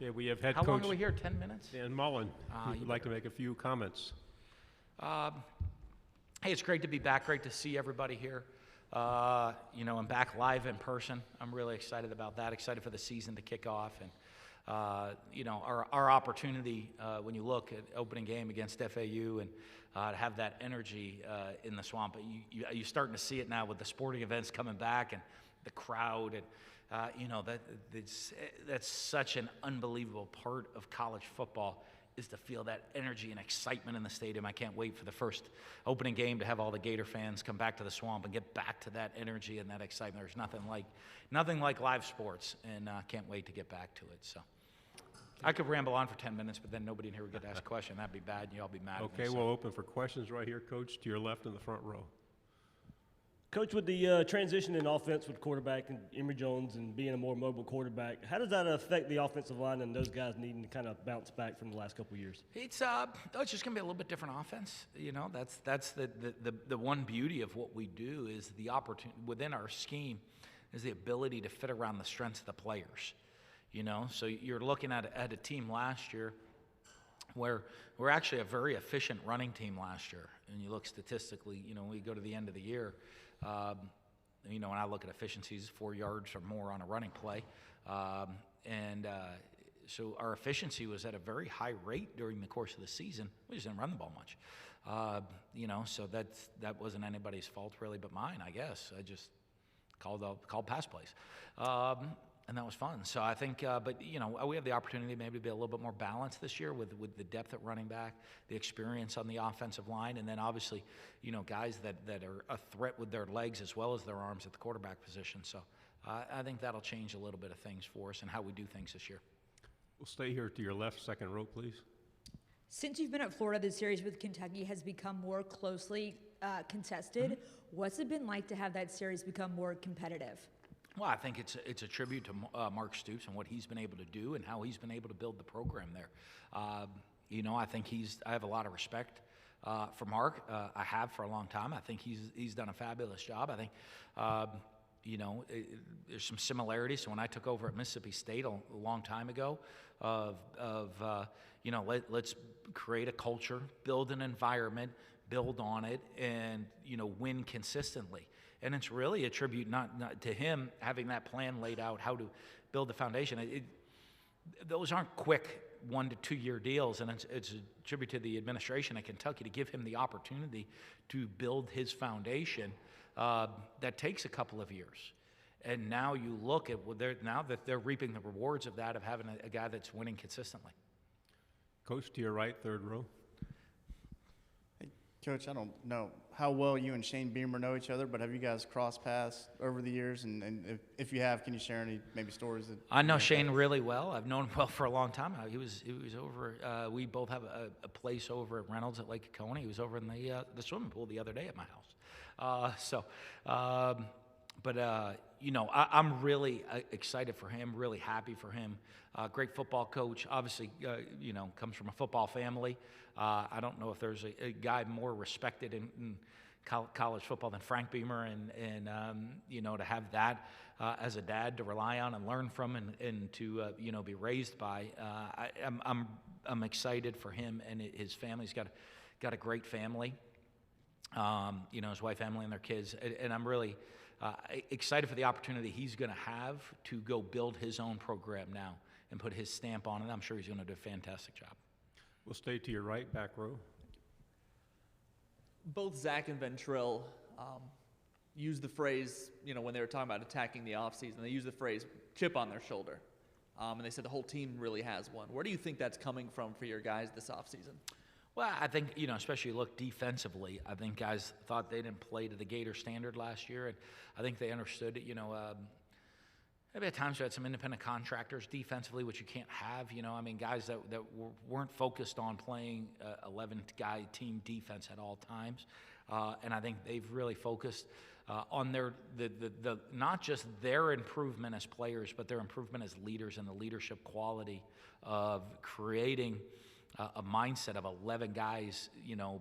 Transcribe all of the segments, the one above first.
Okay, we have head How long coach are we here? 10 minutes? Dan Mullen. He you would like to make a few comments. Hey, it's great to be back. Great to see everybody here. I'm back live in person. I'm really excited about that. Excited for the season to kick off, and our opportunity when you look at opening game against FAU and to have that energy in the Swamp. You're starting to see it now with the sporting events coming back and the crowd, and that's such an unbelievable part of college football, is to feel that energy and excitement in the stadium. I can't wait for the first opening game to have all the Gator fans come back to the Swamp and get back to that energy and that excitement. There's nothing like live sports, and can't wait to get back to it. So I could ramble on for 10 minutes, but then nobody in here would get to ask a question. That'd be bad, and y'all be mad at me. Okay, we'll open for questions right here, Coach, to your left in the front row. Coach, with the transition in offense with quarterback and Emory Jones and being a more mobile quarterback, how does that affect the offensive line and those guys needing to kind of bounce back from the last couple of years? It's just going to be a little bit different offense. That's the one beauty of what we do, is the opportunity within our scheme is the ability to fit around the strengths of the players. So you're looking at a team last year where we're actually a very efficient running team last year. And you look statistically, we go to the end of the year, when I look at efficiencies, 4 yards or more on a running play. So our efficiency was at a very high rate during the course of the season. We just didn't run the ball much. So that wasn't anybody's fault really but mine, I guess. I just called pass plays. And that was fun. So I think, we have the opportunity maybe to be a little bit more balanced this year with the depth at running back, the experience on the offensive line, and then obviously, guys that are a threat with their legs as well as their arms at the quarterback position. So I think that'll change a little bit of things for us and how we do things this year. We'll stay here to your left, second row, please. Since you've been at Florida, the series with Kentucky has become more closely contested. Mm-hmm. What's it been like to have that series become more competitive? Well, I think it's a tribute to Mark Stoops and what he's been able to do and how he's been able to build the program there. I think I have a lot of respect for Mark. I have for a long time. I think he's done a fabulous job. I think, there's some similarities. So when I took over at Mississippi State a long time ago let's create a culture, build an environment, build on it, and, win consistently. And it's really a tribute not to him having that plan laid out, how to build the foundation. Those aren't quick 1 to 2 year deals, and it's a tribute to the administration at Kentucky to give him the opportunity to build his foundation. That takes a couple of years. And now you look at now that they're reaping the rewards of that, of having a guy that's winning consistently. Coach, to your right, third row. Coach, I don't know how well you and Shane Beamer know each other, but have you guys crossed paths over the years? And if you have, can you share any maybe stories? I know Shane really well. I've known him well for a long time. He was over. We both have a place over at Reynolds at Lake Oconee. He was over in the swimming pool the other day at my house. I'm really excited for him. Really happy for him. Great football coach. Obviously, comes from a football family. I don't know if there's a guy more respected in college football than Frank Beamer, and to have that as a dad to rely on and learn from, and to be raised by. I'm excited for him and his family. He's got a great family. His wife Emily and their kids, and I'm really excited for the opportunity he's going to have to go build his own program now and put his stamp on it. I'm sure he's going to do a fantastic job. We'll stay to your right, back row. Both Zach and Ventrell used the phrase, when they were talking about attacking the offseason, they used the phrase chip on their shoulder. And they said the whole team really has one. Where do you think that's coming from for your guys this offseason? Well, I think, especially look defensively, I think guys thought they didn't play to the Gator standard last year, and I think they understood it. Maybe at times you had some independent contractors defensively, which you can't have. Guys that weren't focused on playing 11-guy team defense at all times. And I think they've really focused on the not just their improvement as players, but their improvement as leaders and the leadership quality of creating a mindset of 11 guys,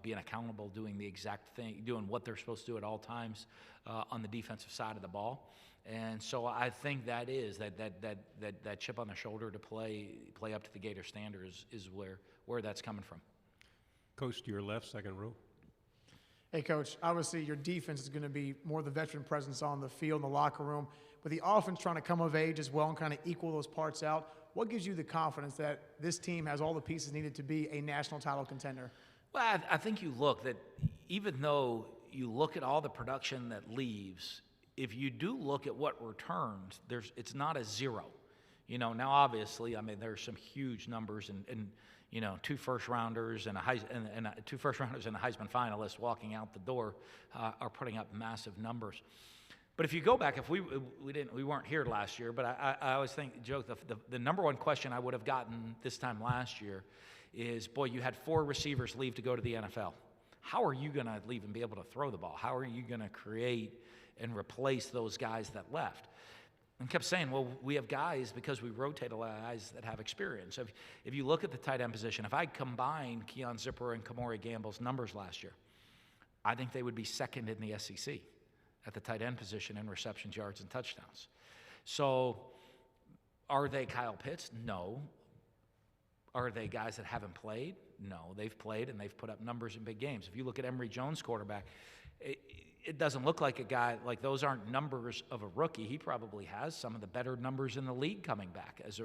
being accountable, doing the exact thing, doing what they're supposed to do at all times on the defensive side of the ball. And so I think that is that chip on the shoulder to play up to the Gator standard is where that's coming from. Coach, to your left, second row. Hey, Coach, obviously your defense is going to be more the veteran presence on the field, in the locker room, but the offense trying to come of age as well and kind of equal those parts out. What gives you the confidence that this team has all the pieces needed to be a national title contender? Well, I think you look that even though you look at all the production that leaves, if you do look at what returns, it's not a zero. You know, now obviously, I mean, there's some huge numbers and you know, two first rounders and a Heisman finalist walking out the door are putting up massive numbers. But if you go back, if we weren't here last year, but I always joke the number one question I would have gotten this time last year is, boy, you had 4 receivers leave to go to the NFL. How are you going to leave and be able to throw the ball? How are you going to create and replace those guys that left? And kept saying, well, we have guys because we rotate a lot of guys that have experience. If you look at the tight end position, if I combine Keon Zipper and Kamori Gamble's numbers last year, I think they would be second in the SEC at the tight end position in receptions, yards, and touchdowns. So are they Kyle Pitts? No. Are they guys that haven't played? No. They've played and they've put up numbers in big games. If you look at Emory Jones, quarterback, it doesn't look like a guy, like those aren't numbers of a rookie. He probably has some of the better numbers in the league coming back as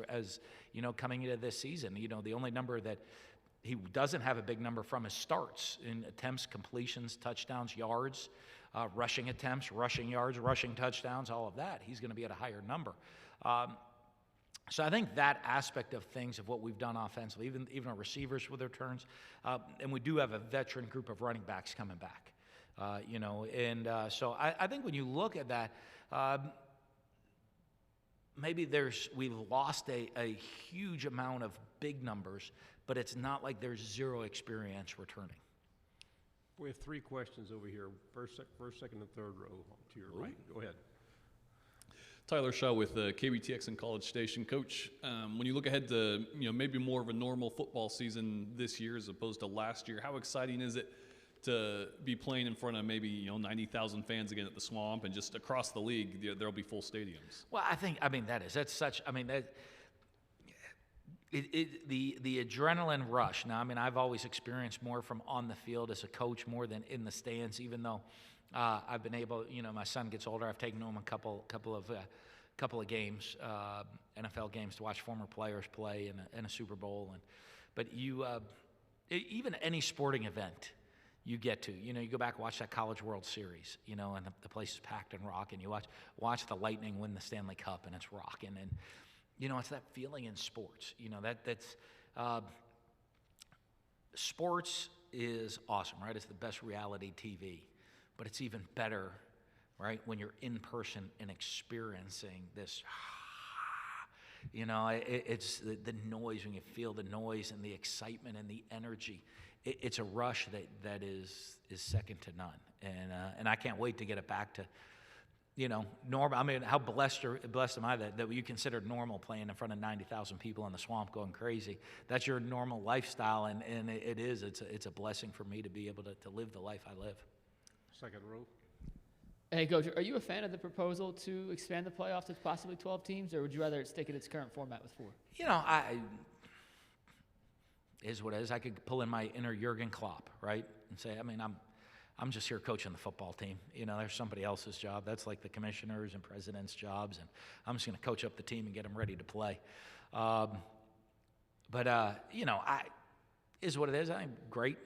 you know, coming into this season. You know, the only number that he doesn't have a big number from is starts in attempts, completions, touchdowns, yards, rushing attempts, rushing yards, rushing touchdowns, all of that. He's going to be at a higher number. So I think that aspect of things, of what we've done offensively, even our receivers with their turns, and we do have a veteran group of running backs coming back. You know, and so I think when you look at that, maybe we've lost a huge amount of big numbers, but it's not like there's zero experience returning. We have 3 questions over here. First, second, and third row to your right. Go ahead. Tyler Shaw with KBTX and College Station. Coach, when you look ahead to maybe more of a normal football season this year as opposed to last year, how exciting is it to be playing in front of maybe 90,000 fans again at the Swamp, and just across the league there'll be full stadiums? Well, the adrenaline rush. Now, I mean, I've always experienced more from on the field as a coach more than in the stands, even though I've been able, my son gets older. I've taken him a couple of games, NFL games, to watch former players play in a Super Bowl. But even any sporting event you get to, you go back and watch that College World Series, and the place is packed and rocking. You watch the Lightning win the Stanley Cup, and it's rocking. And it's that feeling in sports. That's sports is awesome, right? It's the best reality TV, but it's even better, right, when you're in person and experiencing this. It's the noise, when you feel the noise and the excitement and the energy. It's a rush that is second to none, and I can't wait to get it back to normal. I mean, how blessed am I that you considered normal playing in front of 90,000 people in the Swamp going crazy. That's your normal lifestyle, and it is. It's a blessing for me to be able to live the life I live. Second row. Hey, Coach, are you a fan of the proposal to expand the playoffs to possibly 12 teams, or would you rather it stick in its current format with 4? Is what it is. I could pull in my inner Jurgen Klopp, right, and say, I mean, I'm just here coaching the football team. There's somebody else's job. That's like the commissioners and presidents' jobs, and I'm just going to coach up the team and get them ready to play. Is what it is. I'm great.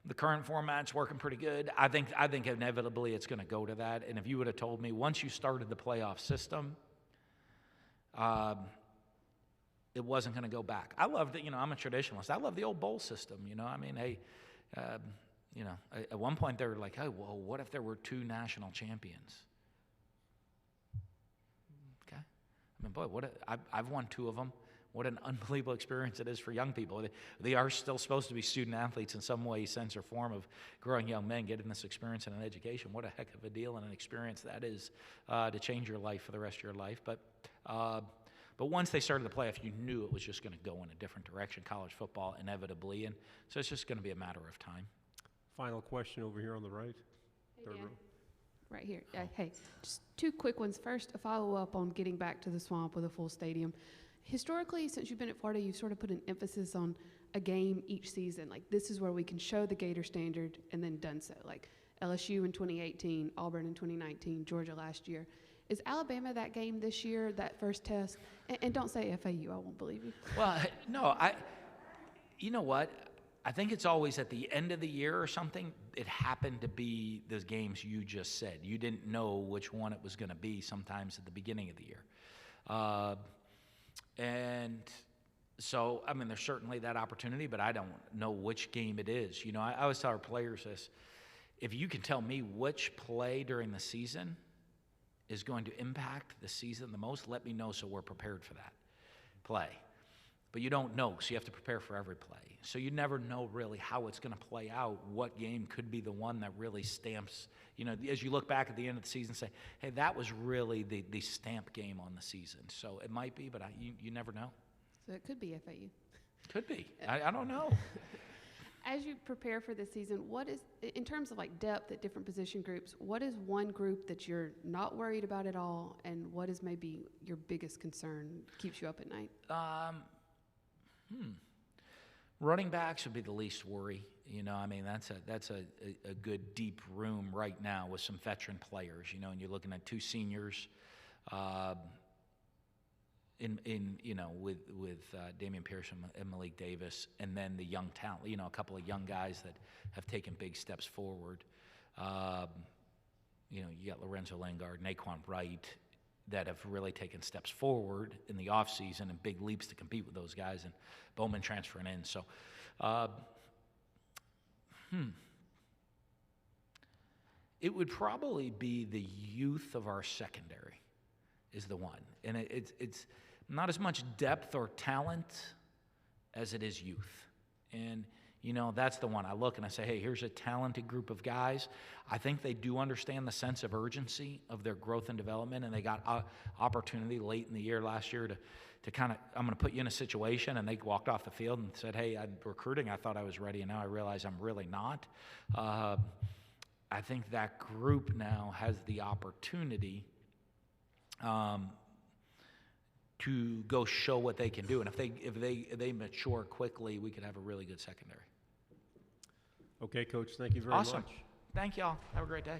The current format's working pretty good. I think inevitably it's going to go to that. And if you would have told me once you started the playoff system, it wasn't going to go back. I love that. I'm a traditionalist. I love the old bowl system. I mean, hey. At one point they were like, "Oh, well, what if there were 2 national champions?" Okay, I mean, boy, I've won 2 of them. What an unbelievable experience it is for young people. They are still supposed to be student athletes in some way, sense, or form of growing young men, getting this experience and an education. What a heck of a deal and an experience that is to change your life for the rest of your life. But once they started the playoff, you knew it was just going to go in a different direction, college football, inevitably. And so it's just going to be a matter of time. Final question over here on the right. Third row. right here. Hey, just two quick ones. First, a follow-up on getting back to the Swamp with a full stadium. Historically, since you've been at Florida, you've sort of put an emphasis on a game each season. Like, this is where we can show the Gator standard and then done so. Like LSU in 2018, Auburn in 2019, Georgia last year. Is Alabama that game this year, that first test? And don't say FAU, I won't believe you. Well, no, you know what? I think it's always at the end of the year or something. It happened to be the games you just said. You didn't know which one it was going to be sometimes at the beginning of the year. And so, I mean, there's certainly that opportunity, but I don't know which game it is. You know, I always tell our players this. If you can tell me which play during the season is going to impact the season the most, let me know so we're prepared for that play. But you don't know, so you have to prepare for every play. So you never know really how it's going to play out, what game could be the one that really stamps, you know, as you look back at the end of the season, say, hey, that was really the stamp game on the season. So it might be, but you never know. So it could be FAU. Could be. I don't know. As you prepare for this season, what is, in terms of like depth at different position groups, what is one group that you're not worried about at all, and what is maybe your biggest concern, keeps you up at night? Running backs would be the least worry. You know, I mean, that's a good deep room right now with some veteran players. You know, and you're looking at two seniors, with Damian Pierce and Malik Davis, and then the young talent. You know, a couple of young guys that have taken big steps forward. You know, you got Lorenzo Langard, Naquan Wright, that have really taken steps forward in the offseason and big leaps to compete with those guys, and Bowman transferring in. So, it would probably be the youth of our secondary is the one. And it's not as much depth or talent as it is youth. And, you know, that's the one. I look and I say, hey, here's a talented group of guys. I think they do understand the sense of urgency of their growth and development, and they got opportunity late in the year last year to kind of, I'm going to put you in a situation, and they walked off the field and said, hey, I'm recruiting. I thought I was ready, and now I realize I'm really not. I think that group now has the opportunity to go show what they can do. And if they mature quickly, we could have a really good secondary. Okay, Coach, thank you very Awesome. much. Thank y'all. Have a great day.